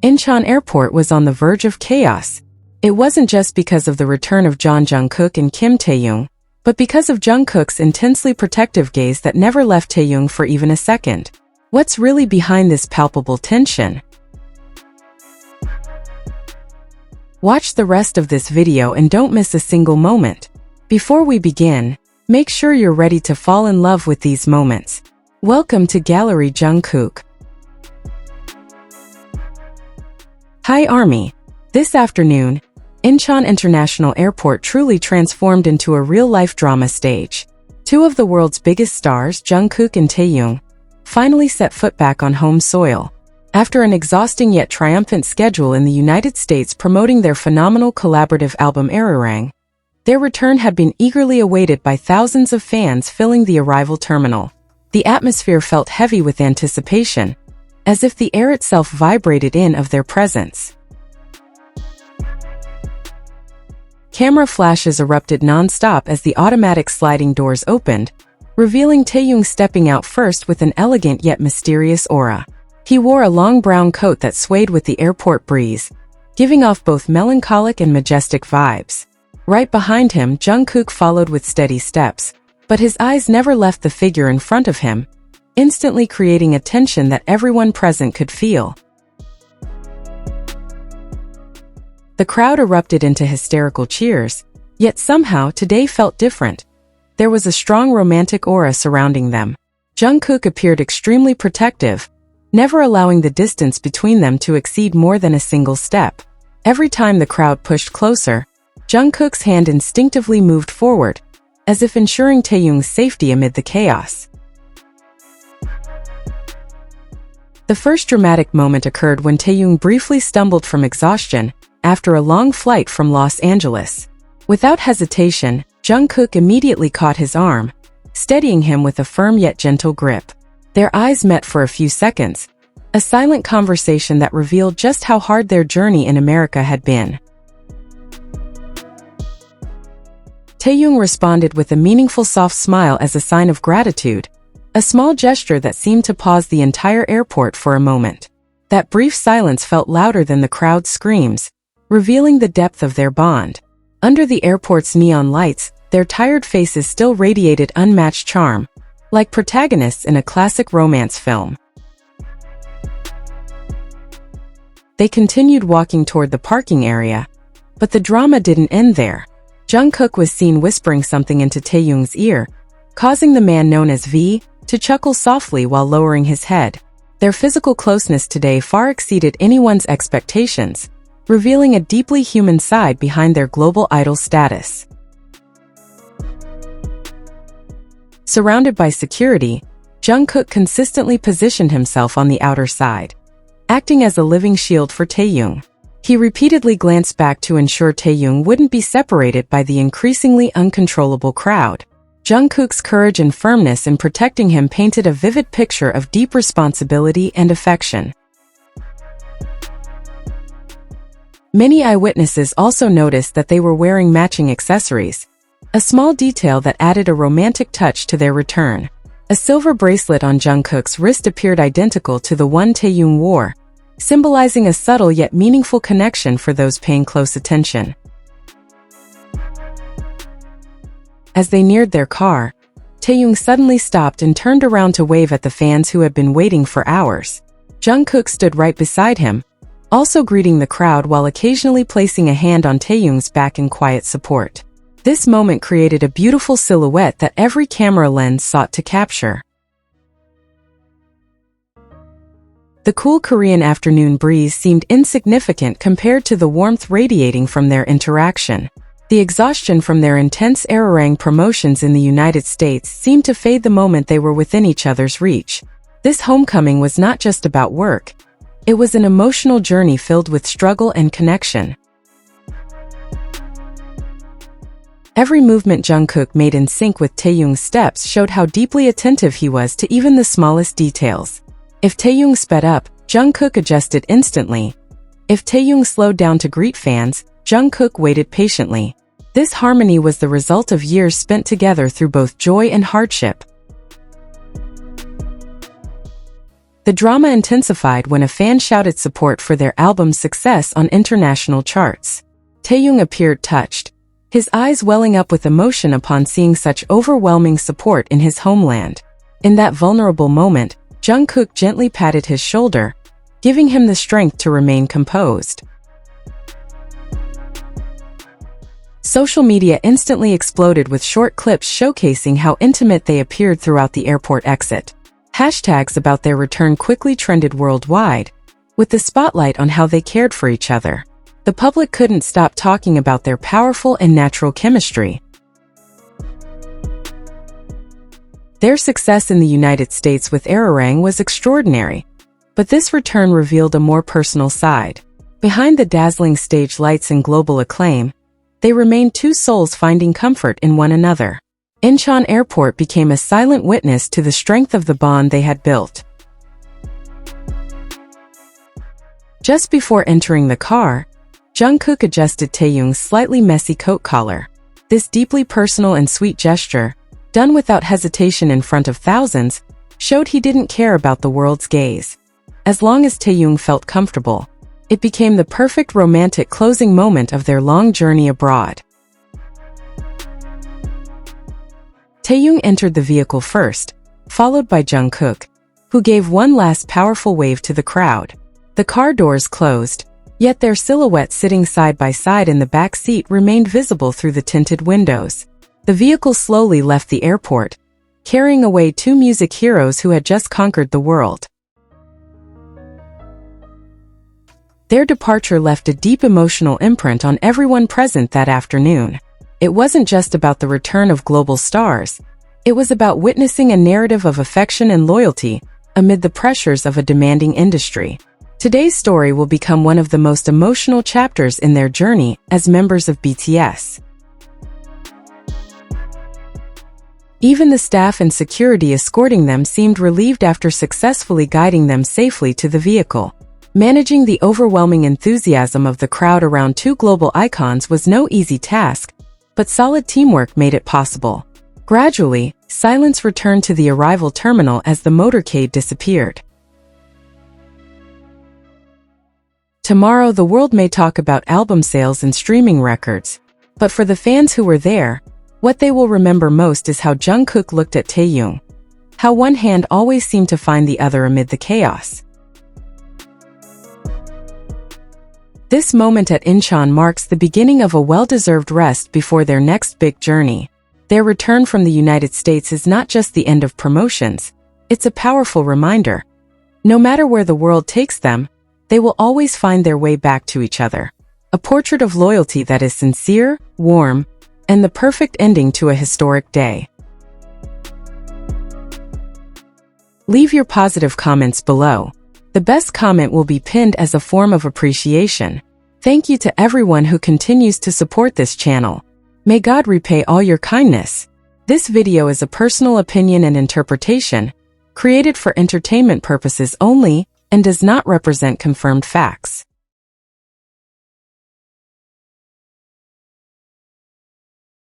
Incheon Airport was on the verge of chaos. It wasn't just because of the return of Jungkook and Kim Taehyung, but because of Jungkook's intensely protective gaze that never left Taehyung for even a second. What's really behind this palpable tension? Watch the rest of this video and don't miss a single moment. Before we begin, make sure you're ready to fall in love with these moments. Welcome to Gallery Jungkook. Hi ARMY. This afternoon, Incheon International Airport truly transformed into a real-life drama stage. Two of the world's biggest stars, Jungkook and Taehyung, finally set foot back on home soil. After an exhausting yet triumphant schedule in the United States promoting their phenomenal collaborative album Ararang, their return had been eagerly awaited by thousands of fans filling the arrival terminal. The atmosphere felt heavy with anticipation, as if the air itself vibrated in of their presence. Camera flashes erupted non-stop as the automatic sliding doors opened, revealing Taehyung stepping out first with an elegant yet mysterious aura. He wore a long brown coat that swayed with the airport breeze, giving off both melancholic and majestic vibes. Right behind him, Jungkook followed with steady steps, but his eyes never left the figure in front of him, instantly creating a tension that everyone present could feel. The crowd erupted into hysterical cheers, yet somehow today felt different. There was a strong romantic aura surrounding them. Jungkook appeared extremely protective, never allowing the distance between them to exceed more than a single step. Every time the crowd pushed closer, Jungkook's hand instinctively moved forward, as if ensuring Taehyung's safety amid the chaos. The first dramatic moment occurred when Taehyung briefly stumbled from exhaustion after a long flight from Los Angeles. Without hesitation, Jungkook immediately caught his arm, steadying him with a firm yet gentle grip. Their eyes met for a few seconds, a silent conversation that revealed just how hard their journey in America had been. Taehyung responded with a meaningful soft smile as a sign of gratitude, a small gesture that seemed to pause the entire airport for a moment. That brief silence felt louder than the crowd's screams, revealing the depth of their bond. Under the airport's neon lights, their tired faces still radiated unmatched charm, like protagonists in a classic romance film. They continued walking toward the parking area, but the drama didn't end there. Jungkook was seen whispering something into Taehyung's ear, causing the man known as V to chuckle softly while lowering his head. Their physical closeness today far exceeded anyone's expectations, revealing a deeply human side behind their global idol status. Surrounded by security, Jungkook consistently positioned himself on the outer side, acting as a living shield for Taehyung. He repeatedly glanced back to ensure Taehyung wouldn't be separated by the increasingly uncontrollable crowd. Jungkook's courage and firmness in protecting him painted a vivid picture of deep responsibility and affection. Many eyewitnesses also noticed that they were wearing matching accessories, a small detail that added a romantic touch to their return. A silver bracelet on Jungkook's wrist appeared identical to the one Taehyung wore, symbolizing a subtle yet meaningful connection for those paying close attention. As they neared their car, Taehyung suddenly stopped and turned around to wave at the fans who had been waiting for hours. Jungkook stood right beside him, also greeting the crowd while occasionally placing a hand on Taehyung's back in quiet support. This moment created a beautiful silhouette that every camera lens sought to capture. The cool Korean afternoon breeze seemed insignificant compared to the warmth radiating from their interaction. The exhaustion from their intense Ararang promotions in the United States seemed to fade the moment they were within each other's reach. This homecoming was not just about work. It was an emotional journey filled with struggle and connection. Every movement Jungkook made in sync with Taehyung's steps showed how deeply attentive he was to even the smallest details. If Taehyung sped up, Jungkook adjusted instantly. If Taehyung slowed down to greet fans, Jungkook waited patiently. This harmony was the result of years spent together through both joy and hardship. The drama intensified when a fan shouted support for their album's success on international charts. Taehyung appeared touched, his eyes welling up with emotion upon seeing such overwhelming support in his homeland. In that vulnerable moment, Jungkook gently patted his shoulder, giving him the strength to remain composed. Social media instantly exploded with short clips showcasing how intimate they appeared throughout the airport exit. Hashtags about their return quickly trended worldwide, with the spotlight on how they cared for each other. The public couldn't stop talking about their powerful and natural chemistry. Their success in the United States with Ararang was extraordinary, but this return revealed a more personal side. Behind the dazzling stage lights and global acclaim, they remained two souls finding comfort in one another. Incheon Airport became a silent witness to the strength of the bond they had built. Just before entering the car, Jungkook adjusted Taehyung's slightly messy coat collar. This deeply personal and sweet gesture, done without hesitation in front of thousands, showed he didn't care about the world's gaze. As long as Taehyung felt comfortable, it became the perfect romantic closing moment of their long journey abroad. Taehyung entered the vehicle first, followed by Jungkook, who gave one last powerful wave to the crowd. The car doors closed, yet their silhouettes sitting side by side in the back seat remained visible through the tinted windows. The vehicle slowly left the airport, carrying away two music heroes who had just conquered the world. Their departure left a deep emotional imprint on everyone present that afternoon. It wasn't just about the return of global stars. It was about witnessing a narrative of affection and loyalty amid the pressures of a demanding industry. Today's story will become one of the most emotional chapters in their journey as members of BTS. Even the staff and security escorting them seemed relieved after successfully guiding them safely to the vehicle. Managing the overwhelming enthusiasm of the crowd around two global icons was no easy task, but solid teamwork made it possible. Gradually, silence returned to the arrival terminal as the motorcade disappeared. Tomorrow the world may talk about album sales and streaming records, but for the fans who were there, what they will remember most is how Jungkook looked at Taehyung, how one hand always seemed to find the other amid the chaos. This moment at Incheon marks the beginning of a well-deserved rest before their next big journey. Their return from the United States is not just the end of promotions, it's a powerful reminder. No matter where the world takes them, they will always find their way back to each other. A portrait of loyalty that is sincere, warm, and the perfect ending to a historic day. Leave your positive comments below. The best comment will be pinned as a form of appreciation. Thank you to everyone who continues to support this channel. May God repay all your kindness. This video is a personal opinion and interpretation, created for entertainment purposes only, and does not represent confirmed facts.